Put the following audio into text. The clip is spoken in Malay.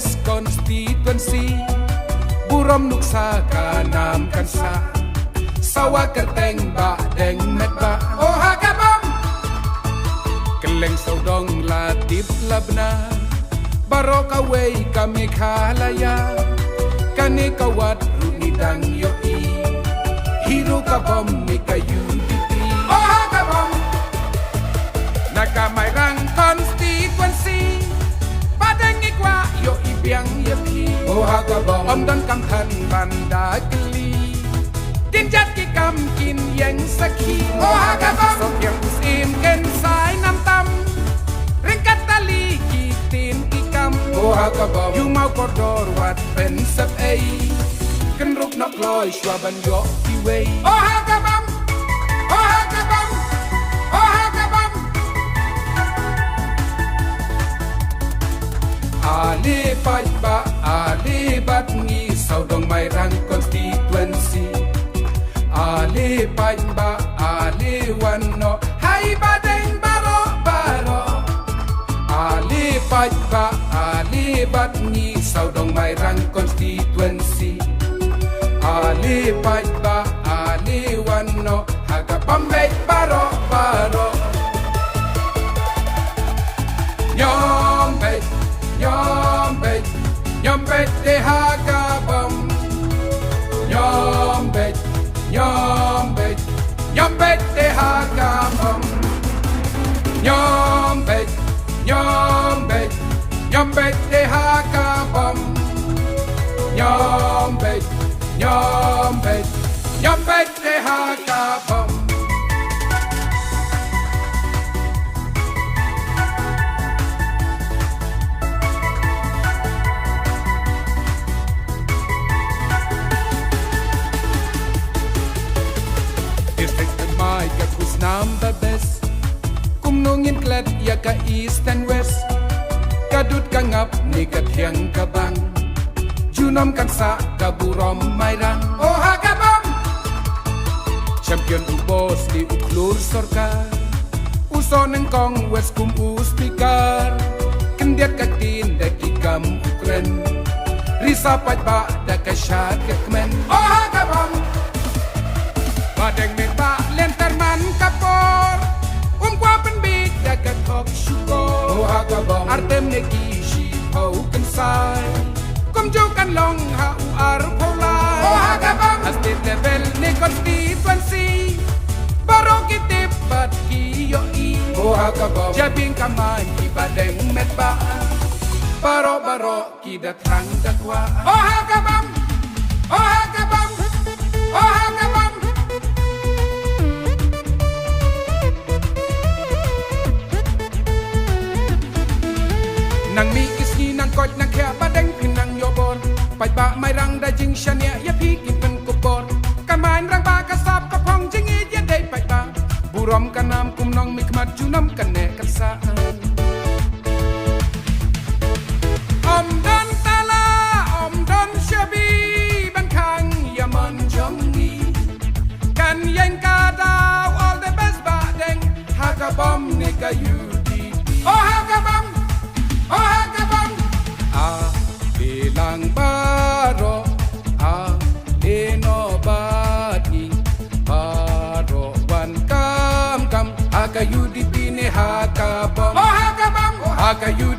West Constituency Burom nuksa ka nam kansa Sawa kerteng ba deng met ba Oh hakabam Keleng saudong latip labna Baro kaway kami kalaya Kani kawat runidang yoi Hiru kabom mi kayu titi Oh hakabam Nakamay rang constituency Padang ikwa yo ibiang yapi Oh hakabam Om don kam than banda geli Dinjat ki kam kin yang saki Oh hakabam Sok yang usim ken sai nam tam Ringkat tali kitin ikam Oh hakabam Yu mau koridor wat pen sep ei Ken rup nok loy shwaban yo kiway Oh hakabam Oh hakabam Oh hakabam Ali pai ba Ali bat ngi saudong mai rang constituency Ali pai ba Ali wano hai badeng baro baro Ali pai ba Ali bat ngi saudong mai rang constituency Ali pai ba Ali wano haga pambek baro baro Nyombek Nyombek Nyombek de hakabam Nyombek Nyombek Nyombek de hakabam Nyombek Nyombek Nyombek de hakabam Nyombek Nyombek Nyombek de hakabam Number best Kumnungin klat ya ka east and west Kadut ka ngap ni ka tiang ka bang Junom kan sa ka burom mairang Oh hakabam Champion ubos li uklur sorkar Uso neng kong west kum uspikar Kendiat ka tin da kikam ukren Risapat ba da ka syat ka kmen Oh hakabam Badeng me ba lenter man kapor kwa penbik da ka kok syukur Oh hakabam Artem ne kishi pau kensai Kum jo kan long ha u ar polai Oh hakabam A state level ne constituency Baro kitip bat ki yo i Oh hakabam Jabing kamay ki badeng met ba Baro baro ki datrang dakwa Oh hakabam Oh hakabam Oh hakabam Nang mi isni nang kot nang kya badeng pinang yobor Pai ba mai rang da jing shania ya pi kin pen kubor Kamain rang ba kasap kapong jing i ya day pai ba Burom kanam kum nong mikmat junam kane kasaan Om don tala om don shabi ban kang yaman jongi Kan yang kadaw all the best badeng Hakabam ni kayudi Oh hakabam Oh hakabam bilang baro eno bati baro wan kam kam hakayu di pine hakabam Oh hakabam hakayu